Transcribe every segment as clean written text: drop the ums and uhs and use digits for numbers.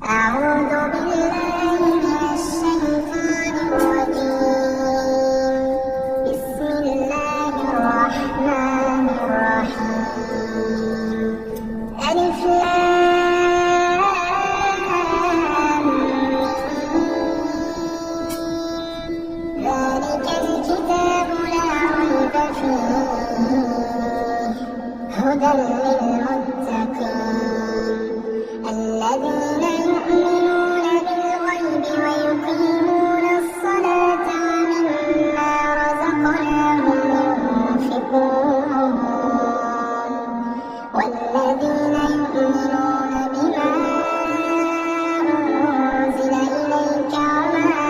أعوذ بالله من الشيطان الرجيم. بسم الله الرحمن الرحيم. ألف لام ميم. ذلك الكتاب لا ريب فيه هدى للمتقين الذين يؤمنون بالغيب ويقيمون الصلاة ومما رزقناهم ينفقون والذين يؤمنون بما أنزل إليك وما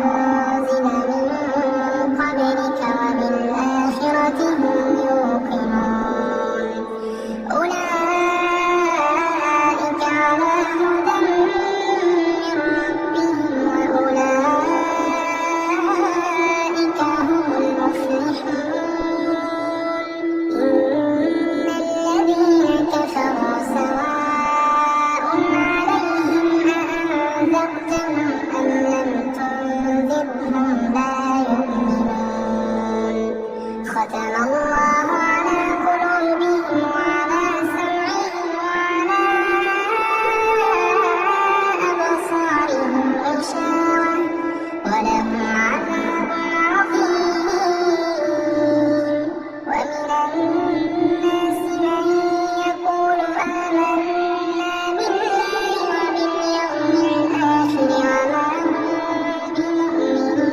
أنزل من قبلك وبالآخرة هم يوقنون أولئك على هدى من ربهم وأولئك هم المفلحون. إن الذين كفروا سواء عليهم أأنذرتهم أم لم تنذرهم لا يؤمنون. ختم الله على قلوبهم وعلى سمعهم وعلى أبصارهم غشاوة ولهم عذاب عظيم. ومن الناس من يقول آمنا بالله وباليوم الآخر وما هم بمؤمنين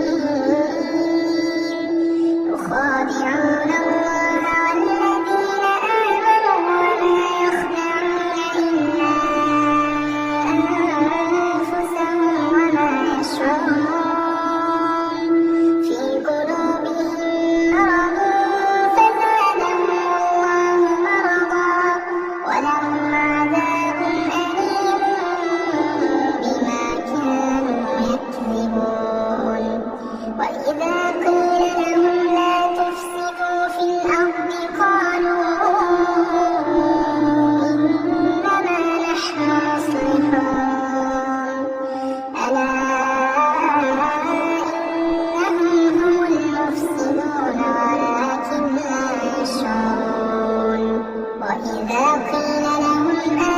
يخادعون الله والذين آمنوا وما يخدعون إلا أنفسهم وما يشعرون. في قلوبهم مرض فزادهم الله مرضا ولهم عذاب أليم بما كانوا يكذبون. وإذا قيل لهم لا تفسدوا في الأرض قالوا إنما نحن مصلحون. ألا إنهم هم المفسدون ولكن لا يشعرون. وإذا قيل لهم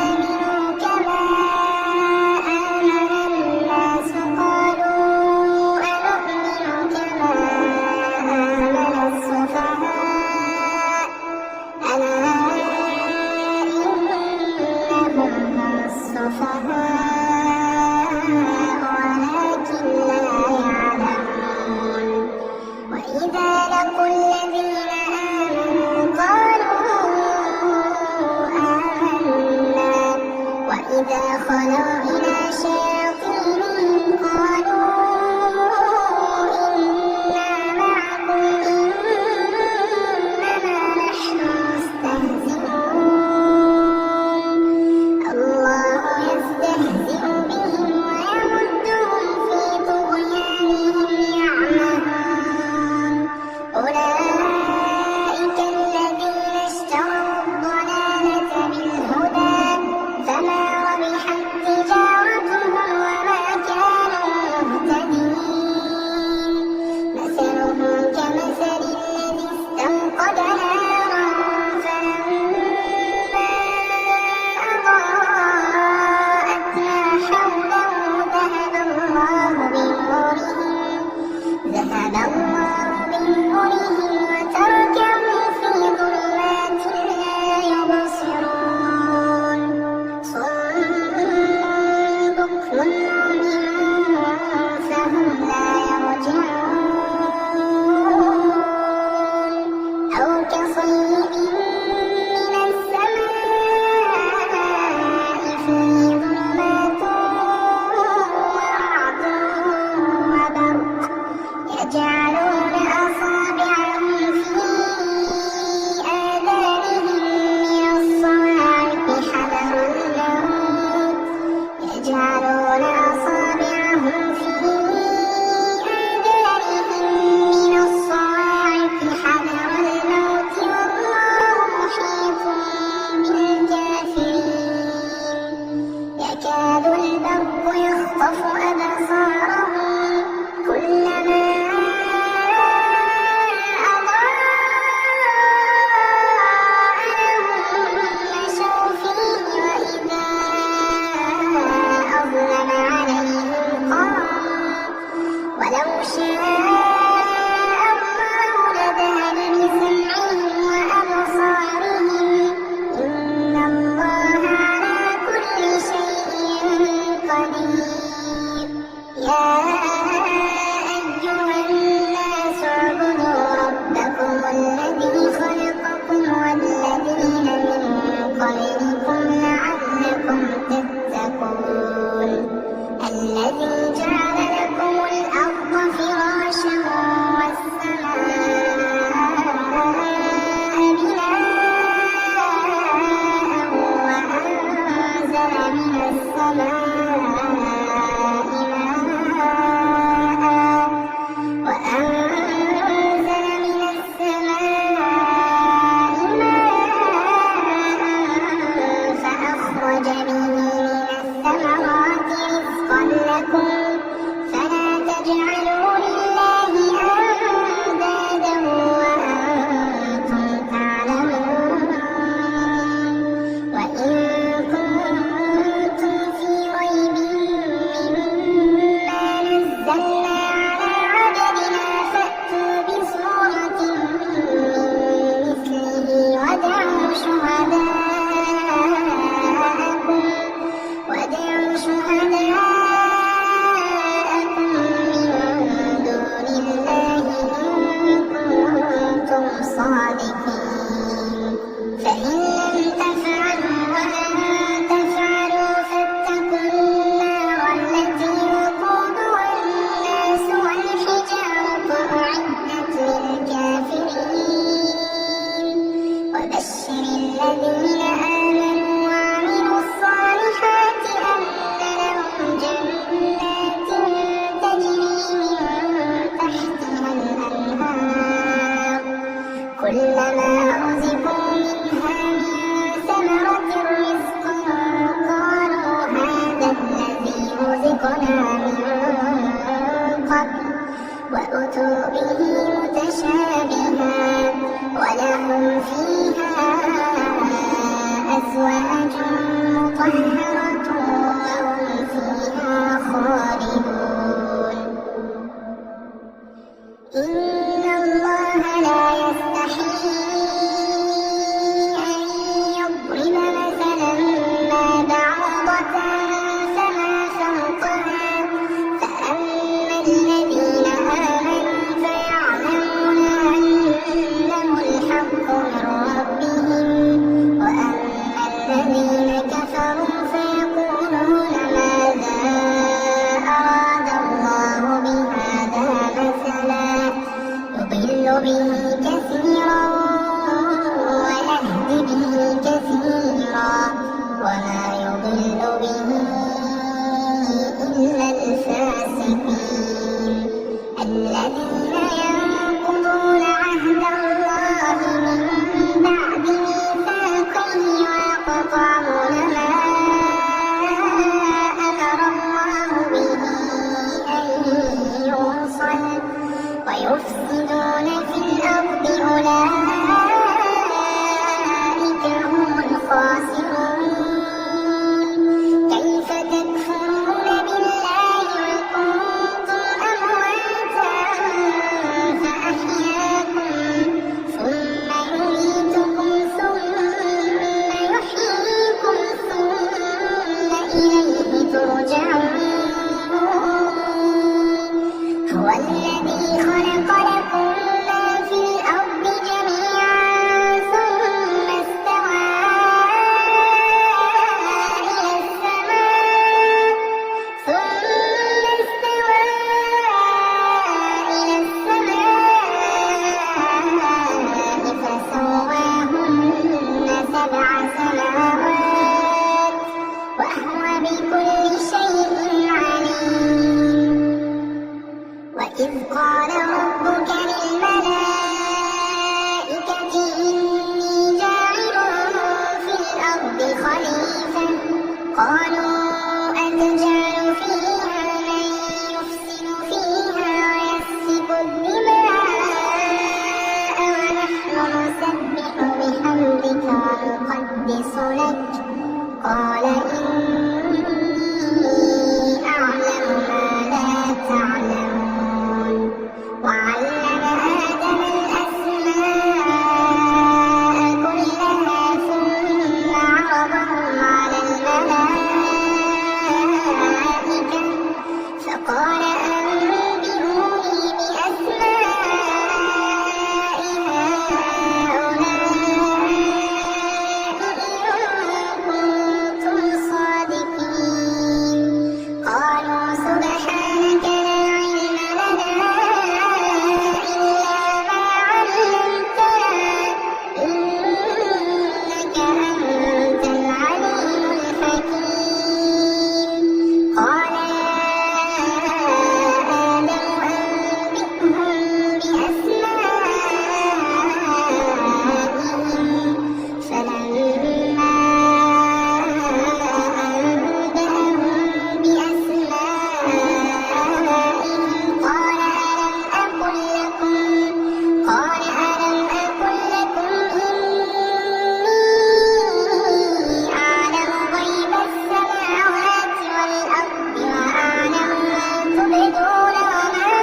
آمنوا كما آمن الناس قالوا أنؤمن كما آمن السفهاء. ألا إنهم هم السفهاء ولكن لا يعلمون. وإذا لقوا الذين آمنوا قالوا آمنا وإذا خلوا إلى شياطينهم قالوا إنا معكم إنما نحن مستهزئون. الله يستهزئ بهم ويمدهم في طغيانهم يعمهون. أولئك الذين اشتروا الضلالة بالهدى فما ربحت تجارتهم يكاد البرق يخطف أبصارهم كلما أضاء لهم مشوا فيه وإذا أظلم عليهم قاموا ولو شاء الله لذهب بسمعهم وأبصارهم إن الله على كل شيء قدير يا أيها الناس اعبدوا ربكم الذي خلقكم والذين من قبلكم لعلكم تتقون الذي جعل لكم الأرض فراشا والسماء بناء وأنزل من السماء فأخرج به من الثمرات رزقا لكم فلا تجعلوا لله أندادا وأنتم تعلمون وإن كنتم في ريب مما نزلنا على عبدنا فأتوا بسورة من مثله وادعوا شهداءكم من دون الله إن كنتم صادقين فإن لم تفعلوا ولن تفعلوا فاتقوا النار التي وقودها الناس والحجارة أعدت للكافرين وبشر الذين آمنوا وعملوا الصالحات أن لهم جنات تجري من تحتها الأنهار كلما رزقوا منها من ثمرة رزقا قالوا هذا الذي رزقنا من قبل وأتوا به متشابها ولهم فيها أزواج مطهرة وهم فيها خالدون إن الله لا يستحيي أن يضرب مثلا ما بعوضة فما فوقها فأما الذين آمنوا فيعلمون أنه الحق من ربهم وأما الذين كفروا تجعل فيها من يفسد فيها ويسفك الدماء ونحن نسبح بحمدك ونقدس لك قال إني أعلم ما لا تعلمون وعلم آدم الأسماء كلها ثم عرضهم على الملائكة فقال أنبئوني بأسماء هؤلاء إن كنتم صادقين قالوا سبحانك لا علم لنا إلا ما علمتنا إنك أنت العليم الحكيم قال يا آدم أنبئهم بأسمائهم فلما أنبأهم بأسمائهم قال ألم أقل لكم إني أعلم غيب السماوات والأرض وأعلم ما تبدون وما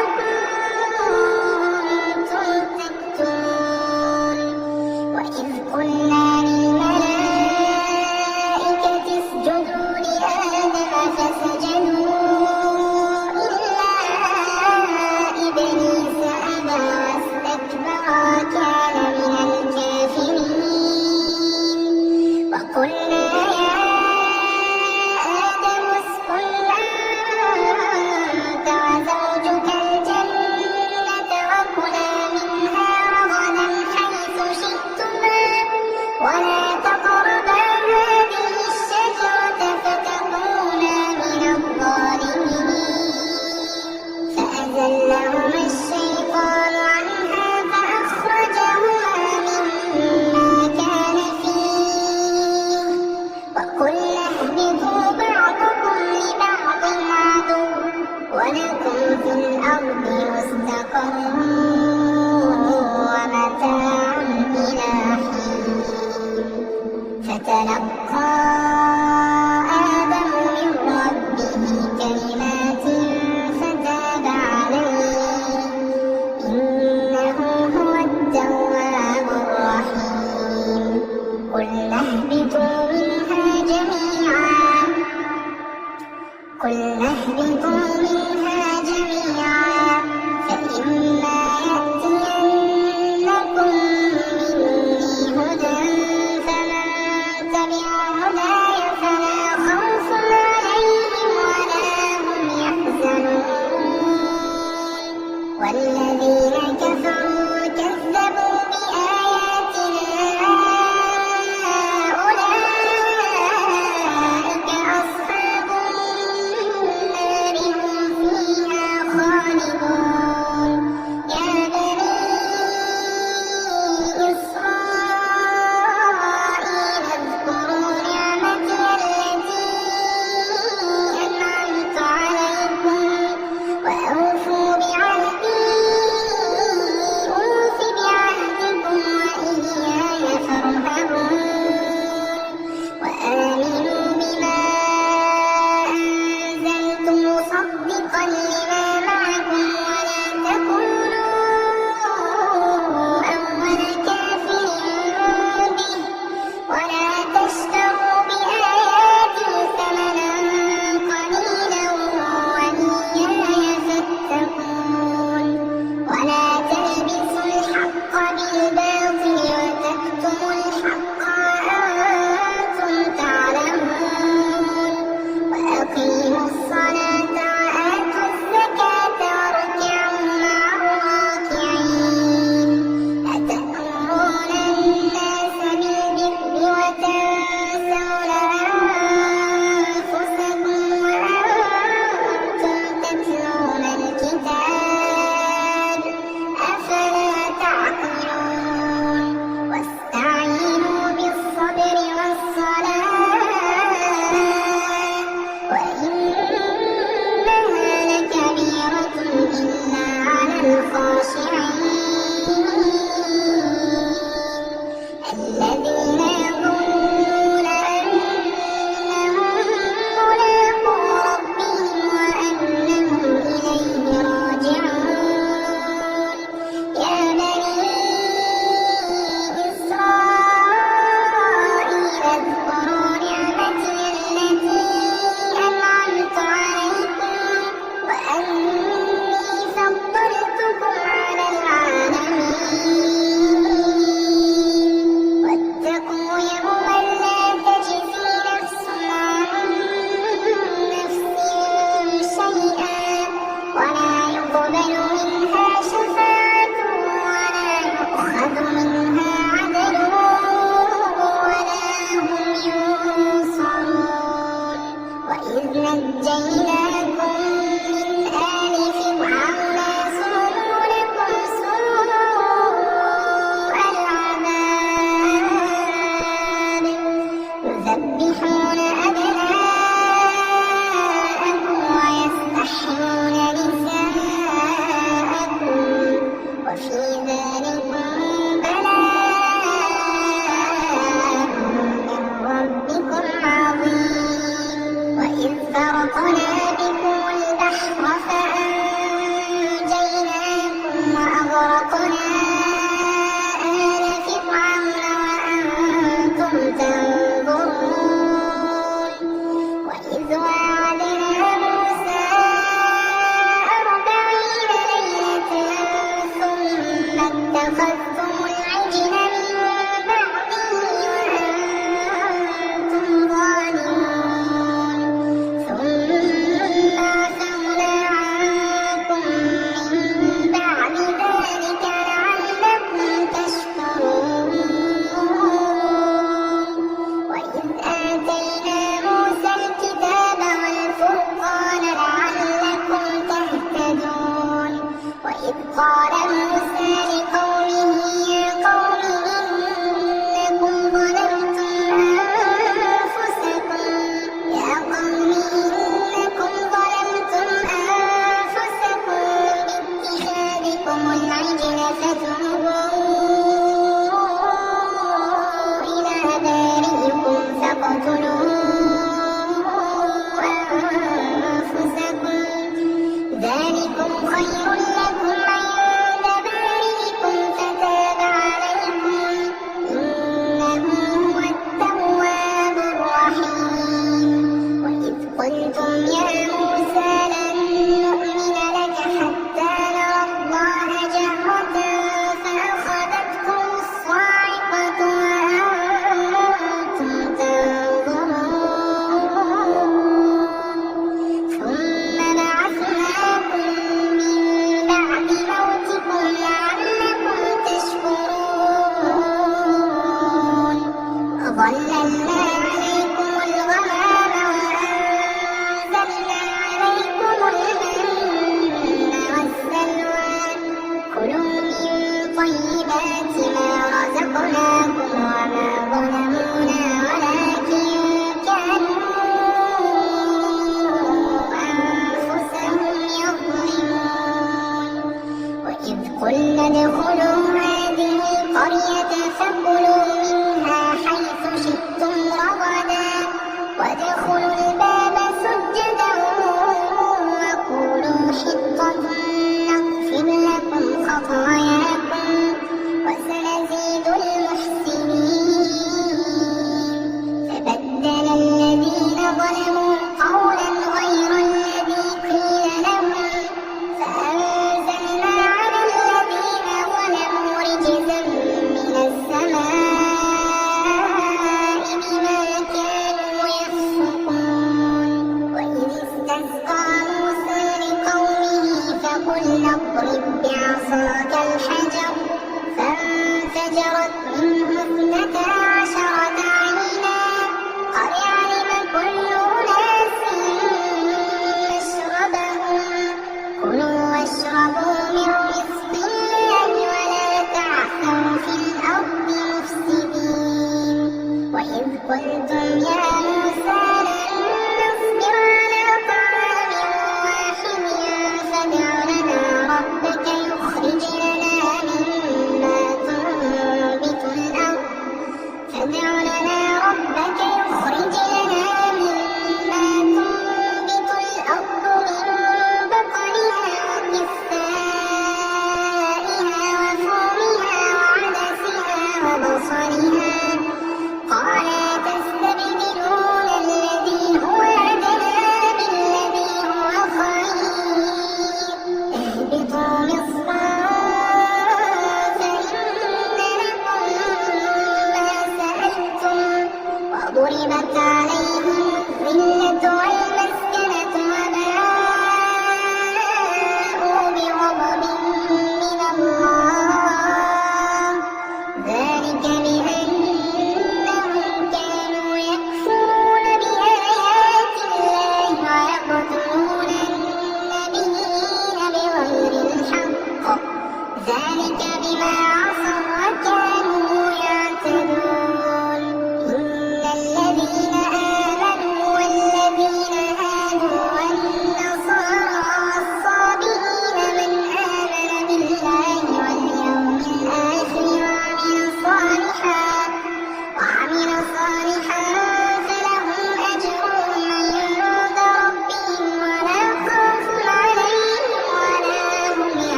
كنتم تكتمون وإذ قلنا للملائكة اسجدوا لآدم فسجدوا إلا إبليس أبى واستكبر وكان من الكافرين وقلنا يا آدم اسكن أنت وزوجك الجنة وكلا منها رغدا حيث شئتما ولا تقربا هذه الشجرة فتكونا من الظالمين فأزلهما الشيطان عنها فأخرجهما مما كان فيه وقلنا اهبطوا بعضكم لبعض عدو ولكم في الأرض مستقر ومتاع إلى حين فتلقى آدم من ربه كلمات فتاب عليه إنه هو التواب الرحيم قلنا اهبطوا منها جميعا فإما يأتينكم مني هدى فمن تبع هداي فلا خوف عليهم ولا هم يحزنون والذين كفروا كذبوا بآياتنا أولئك أصحاب النار هم فيها خالدون يا بني إسرائيل اذكروا نعمتي التي أنعمت عليكم وأوفوا بعهدي أوف بعهدكم وإياي فارهبون وآمنوا بما أنزلت مصدقا لما معكم ولا تكونوا أول كافر به ولا تشتروا بآياتي ثمنا قليلا وإياي فاتقون ولا تلبسوا الحق بالباطل وتكتموا الحق وأنتم تعلمون وأقيموا الصلاة وآتوا الزكاة واركعوا مع الراكعين أتأمرون الناس بالبر وتنسون أنفسكم وأنتم تتلون الكتاب أفلا تعقلون واستعينوا بالصبر والصلاة وإنها وإذ نجيناكم من آل فرعون يسومونكم سوء العذاب يذبحون أبناءكم ويستحيون نساءكم وفي ذلكم بلاء من ربكم عظيم وإذ فرقنا بكم البحر فأنجيناكم وأغرقنا آل فرعون وأنتم تنظرون وإذ وعدنا موسى 40 ليلة ثم اتخذتم العجل من بعده وأنتم ظالمون ثم عفونا عنكم من بعد ذلك لعلكم تشكرون وإذ آتينا موسى الكتاب والفرقان لعلكم تهتدون وإذ قال موسى لقومه يا قوم إنكم ظلمتم أنفسكم باتخاذكم العجل فتوبوا إلى بارئكم فاقتلوا أنفسكم ذلكم خير لكم عند بارئكم فتاب عليكم إنه هو التواب الرحيم وإذ قلتم يا موسى لن نؤمن لك حتى نرى الله جهرة فأخذتكم الصاعقة وأنتم تنظرون ثم بعثناكم من بعد موتكم لعلكم تشكرون وظللنا عليكم الغمام وأنزلنا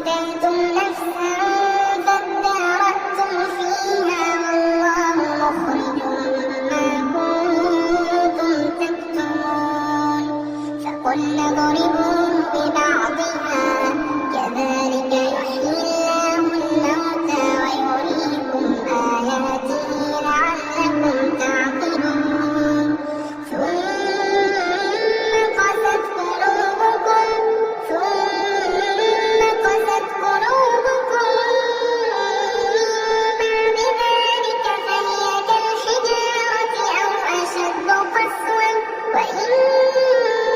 قتلتم نفسا فادارأتم فيها والله مخرج ما كنتم تكتمون فقلنا اضربوه ببعضها كذلك يحيي الله الموتى ويريكم آياته لعلكم تعقلون ثم قست قلوبكم من بعد ذلك فهي كالحجارة أو أشد قسوة وإن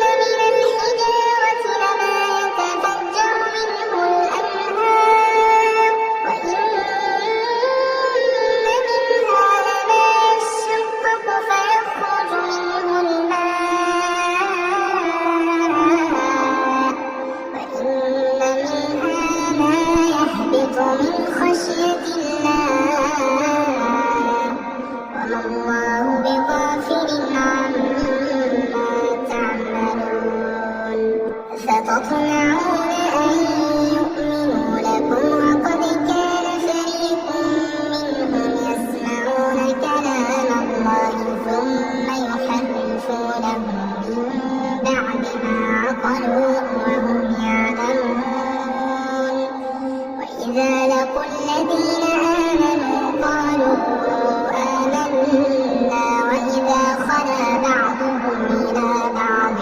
من الحجارة لما يتفجر منه الأنهار وإن منها لما يشقق فيخرج منه الماء وإن منها ما يهبط من خشية الله وما الله بغافل عما تعملون فتطمعون أن يؤمنوا لكم وقد كان فريق منهم يسمعون كلام الله ثم يحرفونه من بعد ما عقلوه وهم يعلمون وإذا لقوا الذين آمنوا قالوا آمنا وإذا خلا بعضهم إلى بعض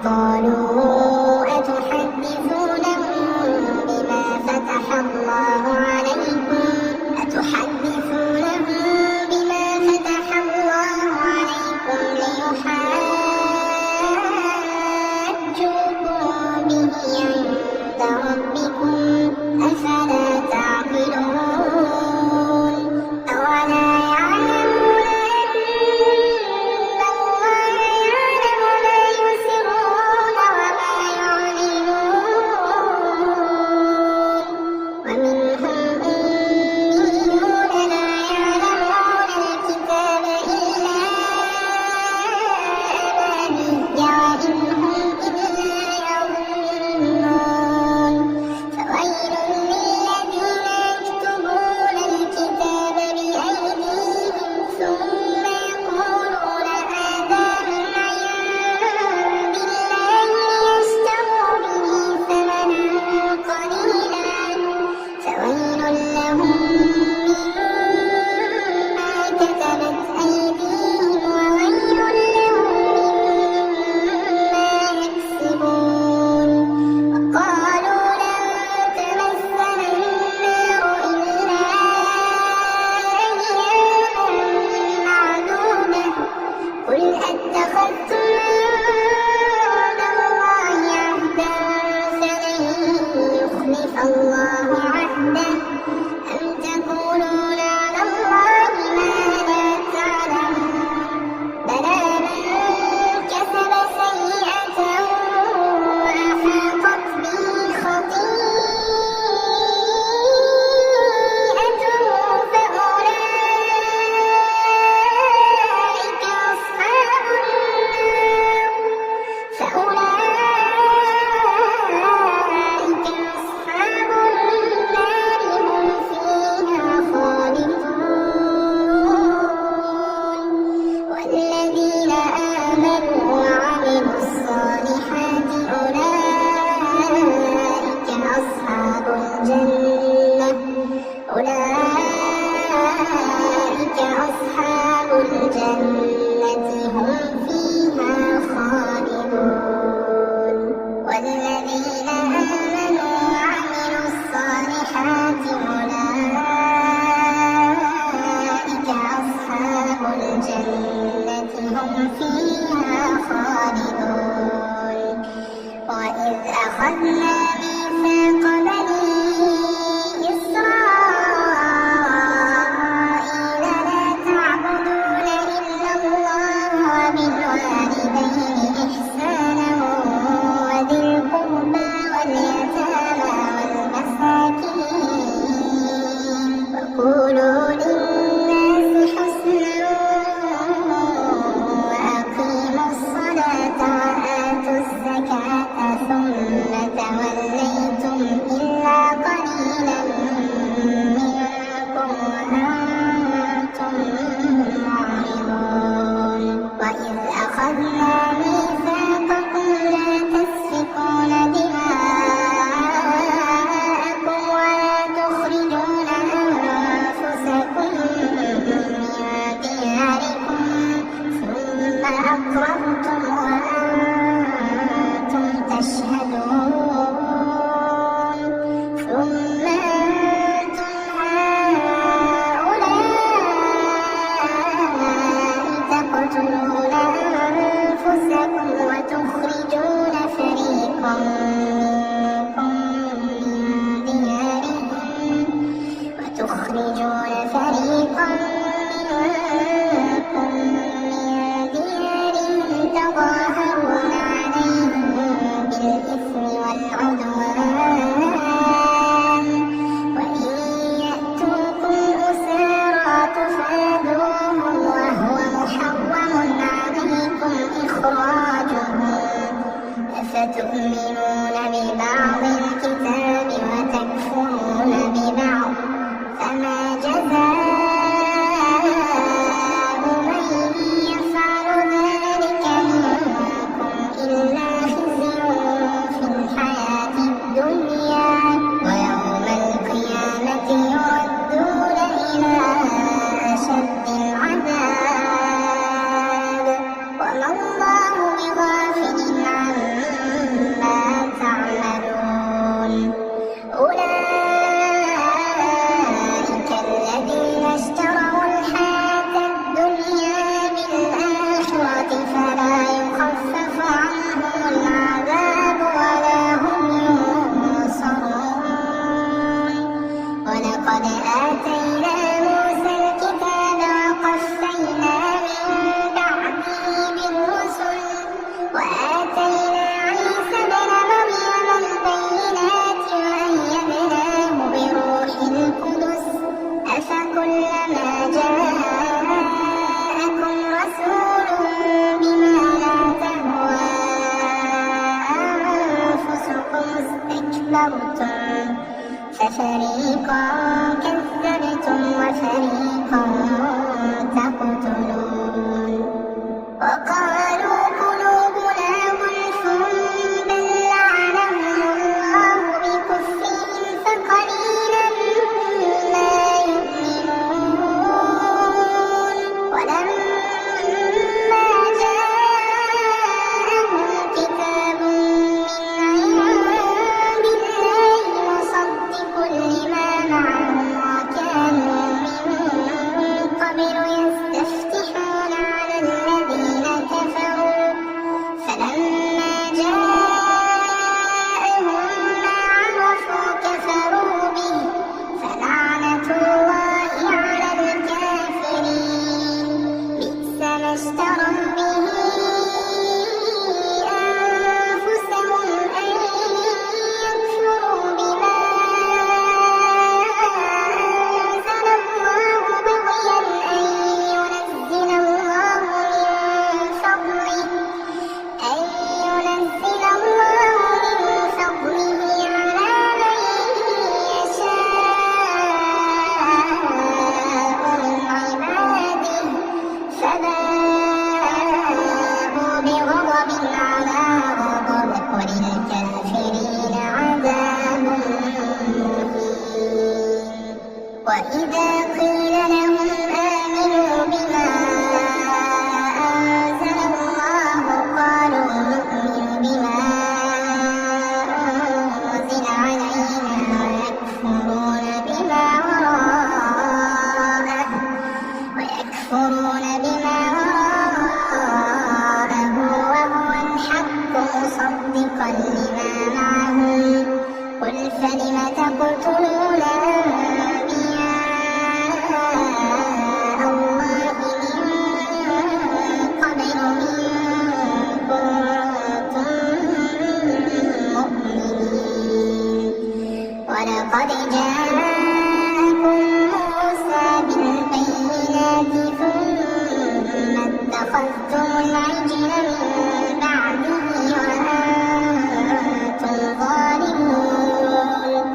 قالوا أتحدثونهم بما فتح الله عليكم ليحاجوكم به عند ربكم أفلا تعقلون أولا يعلمون أن الله يعلم ما يسرون وما يعلنون ومنهم أميون لا يعلمون الكتاب إلا أماني وإنهم إلا يظنون فويل للذين يكتبون الكتاب بأيديهم ثم يقولون هذا من عند الله ليشتروا به ثمنا قليلا فويل لهم مما كتبت أيديهم وويل لهم مما يكسبون وقالوا لن تمسنا النار إلا أياما معدودة قل أتخذتم عند الله عهدا فلن يخلف الله عهده أم تقولون على الله ما لا تعلمون بلى من كسب سيئة وأحاطت به خطيئته فأولئك أصحاب النار هم فيها خالدون والذين آمنوا وعملوا الصالحات أولئك أصحاب الجنة هم فيها خالدون والذين آمنوا وعملوا الصالحات أولئك أصحاب الجنة هم فيها خالدون وإذ أخذنا ميثاق بني إسرائيل لا تعبدون إلا الله وبالوالدين إحسانا وذي القربى واليتامى والمساكين وقولوا للناس حسنا وأقيموا الصلاة وآتوا الزكاة ثم توليتم إلا اسْتَكْبَرْتُمْ فَفَرِيقًا كَذَّبْتُمْ وَفَرِيقًا تَقْتُلُونَ وَقَالُوا قُلُوبُنَا غُلْفٌ بَل لَّعَنَهُمُ اللَّهُ بِكُفْرِهِمْ فَقَلِيلًا مَّا يُؤْمِنُونَ وَلَمَّا جَاءَهُمْ كِتَابٌ مِّنْ عِندِ اللَّهِ مُصَدِّقٌ لِّمَا مَعَهُمْ وَكَانُوا مِن قَبْلُ يَسْتَفْتِحُونَ عَلَى الَّذِينَ كَفَرُوا فَلَمَّا جَاءَهُم مَّا عَرَفُوا كَفَرُوا بِهِ فَلَعْنَةُ اللَّهِ عَلَى الْكَافِرِينَ بِئْسَ مَا اشْتَرَوْا بِهِ أَنفُسَهُمْ أَن يَكْفُرُوا بِمَا أَنزَلَ اللَّهُ بَغْيًا أَن يُنَزِّلَ اللَّهُ مِن فَضْلِهِ عَلَىٰ مَن يَشَاءُ مِنْ عِبَادِهِ فَبَاءُوا بِغَضَبٍ عَلَىٰ غَضَبٍ وَلِلْكَافِرِينَ عَذَابٌ مُّهِينٌ وَإِذَا قِيلَ لَهُمْ آمِنُوا بِمَا أَنزَلَ اللَّهُ قَالُوا نُؤْمِنُ بِمَا أُنزِلَ عَلَيْنَا وَيَكْفُرُونَ بِمَا وَرَاءَهُ وَهُوَ الْحَقُّ مُصَدِّقًا لِّمَا مَعَهُمْ قُلْ فَلِمَ تَقْتُلُونَ أَنبِيَاءَ اللَّهِ مِن قَبْلُ إِن كُنتُم مُّؤْمِنِينَ وَلَقَدْ جَاءَكُم مُّوسَىٰ بِالْبَيِّنَاتِ ثُمَّ اتَّخَذْتُمُ الْعِجْلَ مِن بَعْدِهِ وَأَنتُمْ ظَالِمُونَ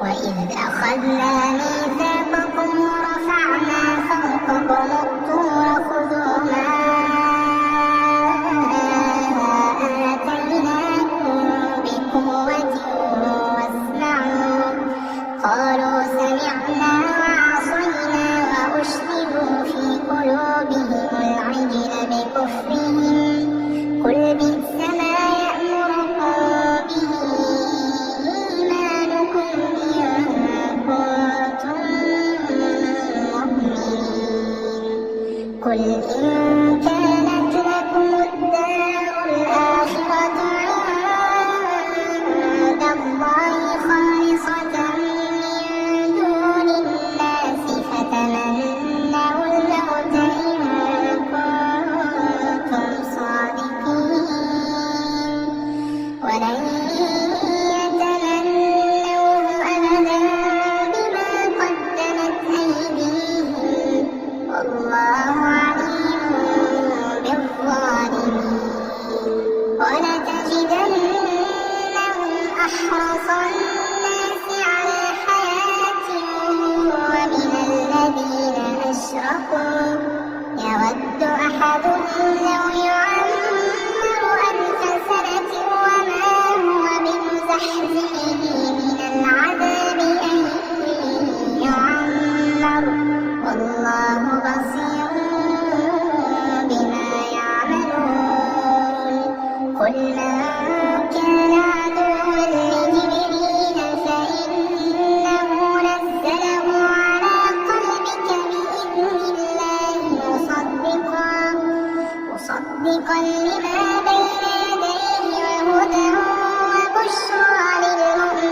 وَإِذْ أَخَذْنَا مِيثَاقَكُمْ وَرَفَعْنَا فَوْقَكُمُ الطُّورَ خُذُوا مَا آتَيْنَاكُم بِقُوَّةٍ وَاسْمَعُوا قَالُوا سَمِعْنَا وَعَصَيْنَا وَأُشْرِبُوا فِي قُلُوبِهِمُ الْعِجْلَ بِكُفْرِهِمْ قُلْ بِئْسَ مَا يَأْمُرُكُم بِهِ إِيمَانُكُمْ إِن كُنتُم مُّؤْمِنِينَ قُلْ إِن كَانَتْ لَكُمُ الدَّارُ الْآخِرَةُ عِندَ اللَّهِ خَالِصَةً مِّن دُونِ النَّاسِ فَتَمَنَّوُا الْمَوْتَ إِن كُنتُمْ صَادِقِينَ وَلَن يَتَمَنَّوْهُ أَبَدًا بِمَا قَدَّمَتْ أَيْدِيهِمْ وَاللَّهُ عَلِيمٌ بِالظَّالِمِينَ وَلَتَجِدَنَّهُمْ أَحْرَصَ النَّاسِ عَلَىٰ حَيَاةٍ وَمِنَ الَّذِينَ أَشْرَكُوا يَوَدُّ أَحَدُهُمْ لَوْ يُعَمَّرُ أَلْفَ سَنَةٍ وَمَا هُوَ بِمُزَحْزِحِهِ مِنَ الْعَذَابِ أَن يُعَمَّرَ وَاللَّهُ بَصِيرٌ بِمَا يَعْمَلُونَ قُلْ مَن كَانَ عَدُوًّا لِّجِبْرِيلَ فَإِنَّهُ نَزَّلَهُ عَلَىٰ قَلْبِكَ بِإِذْنِ اللَّهِ مُصَدِّقًا لِّمَا بَيْنَ يَدَيْهِ وَهُدًى وَبُشْرَىٰ لِلْمُؤْمِنِينَ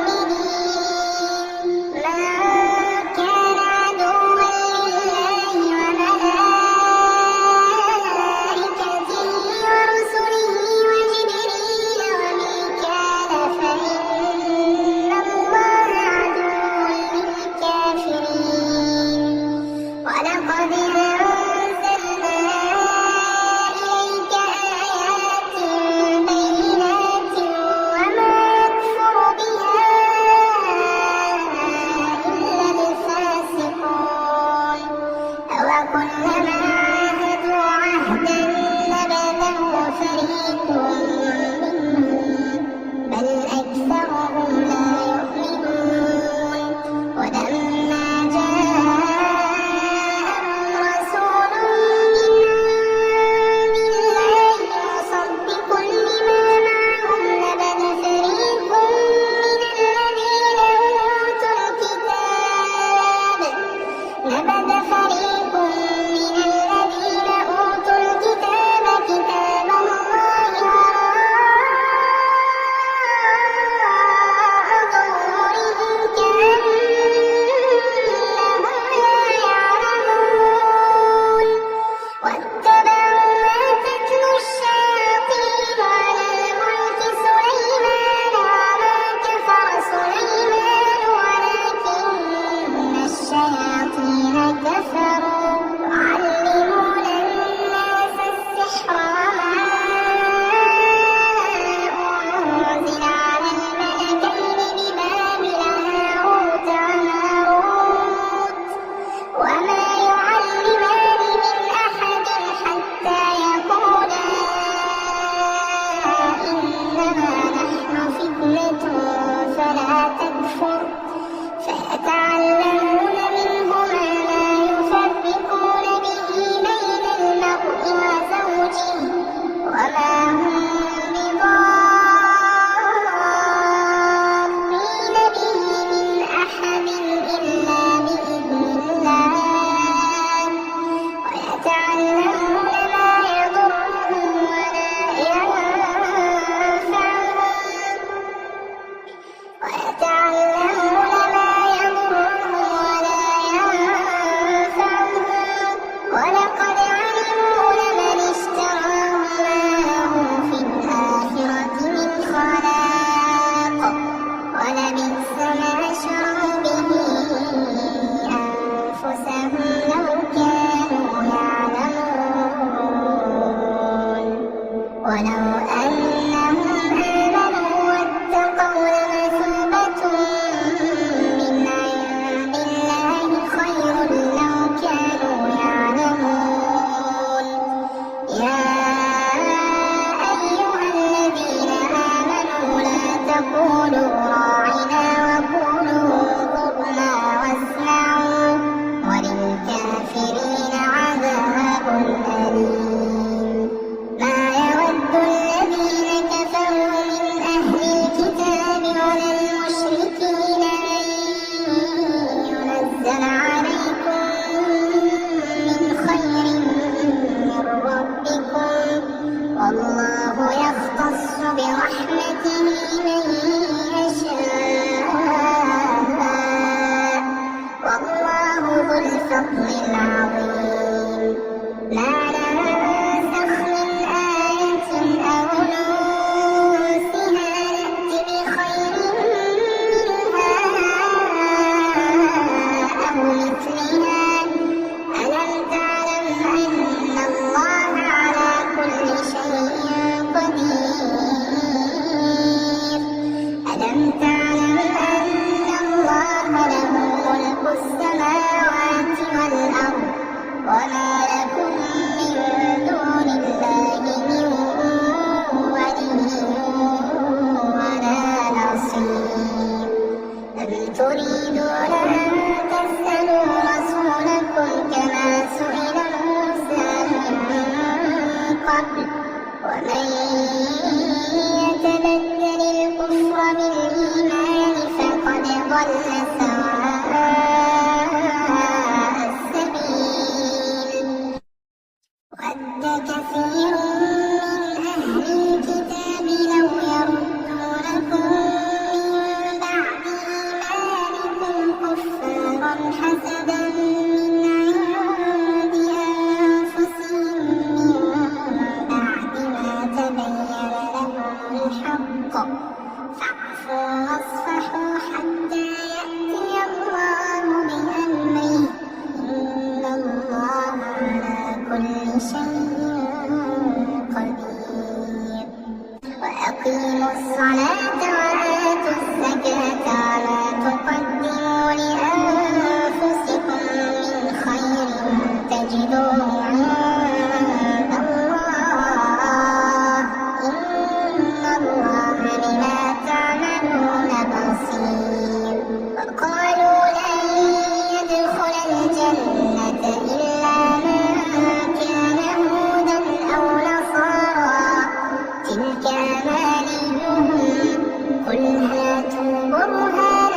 أنفسهم لو كانوا يعلمون ولو أنهم آمنوا واتقوا لمثوبة من عند الله خير لو كانوا يعلمون يا أيها الذين آمنوا لا تقولوا راعنا وقولوا انظرنا واسمعوا وللكافرين عذاب أليم ما يود الذين كفروا من أهل الكتاب ولا المشركين أن ينزل عليكم من خير من ربكم والله يختص برحمته من يشاء والله ذو الفضل العظيم ما ننسخ من آية أو ننسها نأت بخير منها أو مثلها ألم تعلم أن الله على كل شيء قدير ألم تعلم أن الله له ملك السماوات والأرض وما لكم من دون الله من ولي ولا نصير أم تريدون أن تسألوا رسولكم كما سئل موسى من قبل ومن يتبدل الكفر بالإيمان فقد ضل سواء السبيل ود كثير من أهل الكتاب لو يردونكم من بعد إيمانكم كفارا حسدا من عند أنفسهم من بعد ما تبين لهم الحق فاعفوا واصفحوا حتى يأتي الله بأمره إن الله على كل شيء قدير وأقيموا الصلاة وآتوا الزكاة وما تقدموا لأنفسكم من خير تجدوه عند الله إن الله بما تعملون بصير وقالوا لن يدخل الجنة إلا من كان هودا أو نصارى تلك أمانيهم قل هاتوا برهانكم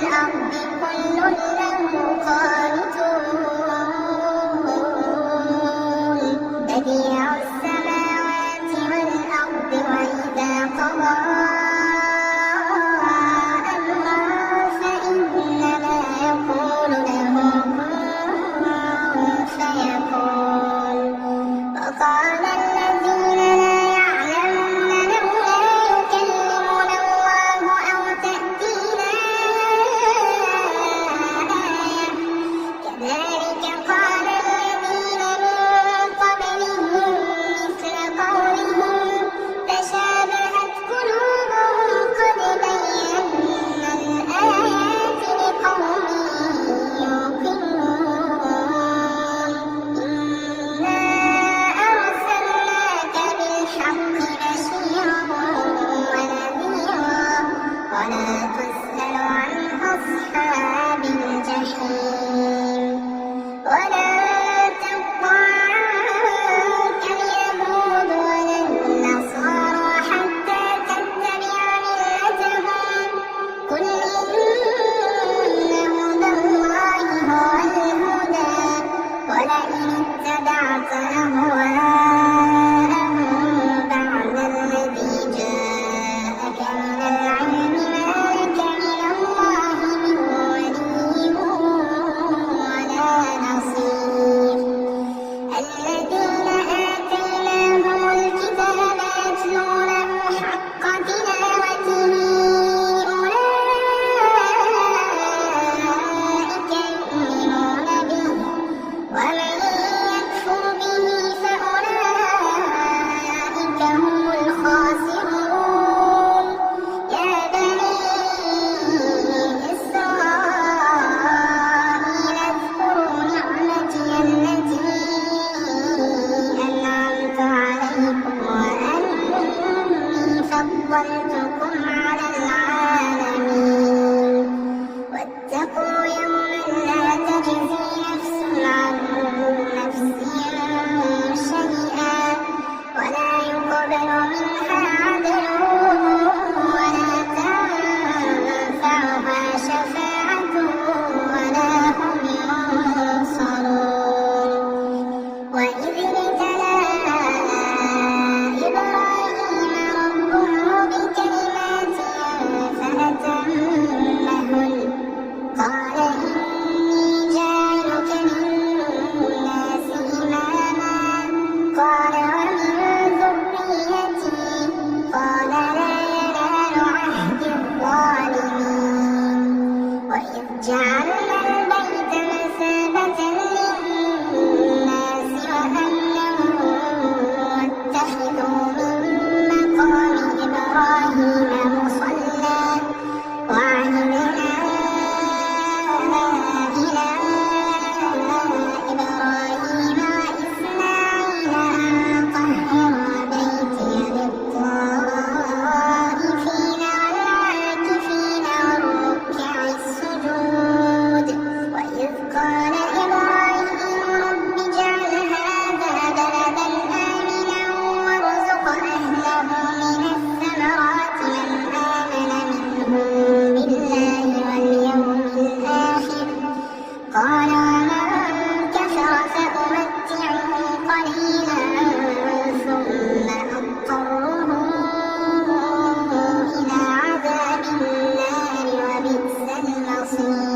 والأرض كل له قانتون بديع السماوات والأرض وإذا قضى أمرا فإنما يقول له كن فيكون وقال الذين لا يعلمون لولا يكلمنا الله أو تأتينا آية كذلك قال الذين من قبلهم مثل قولهم تشابهت قلوبهم قد بينا الآيات لقوم يوقنون إنا أرسلناك بالحق بشيرا ونذيرا ولا تسأل عن أصحاب الجحيم ولن ترضى عنك اليهود ولا النصارى حتى تتبع ملتهم قل إن هدى الله هو الهدى ولئن اتبعت أهواءهم بعد الذي جاءك من العلم ما لك من الله من ولي ولا نصير الذين آتيناهم الكتاب يتلونه حق تلاوته أولئك يؤمنون به ومن يكفر به فأولئك هم الخاسرون يا بني إسرائيل اذكروا نعمتي التي أنعمت عليكم وأني فضلتكم على العالمين واتقوا يوما لا تجزي نفس عن نفس شيئا ولا يقبل منها عدل ولا تنفعها شفاعة ولا هم ينصرون وإذ ابتلى إبراهيم ربه بكلمات فأتمهن قال إني جاعلك للناس إماما قال ومن ذريتي قال لا ينال عهد الظالمين وإذ جعلنا البيت مثابة للناس وأمنا واتخذوا من مقام إبراهيم مصلى وعهدنا إلى إبراهيم وإسماعيل أن طهر بيتي للطائفين والعاكفين والركع السجود وإذ قال إبراهيم رب اجعل هذا بلدا آمنا وارزق أهله من الثمرات من آمن منهم بالله واليوم الآخر قال ومن كفر فأمتعه قليلا ثم أضطره إلى عذاب النار وبئس المصير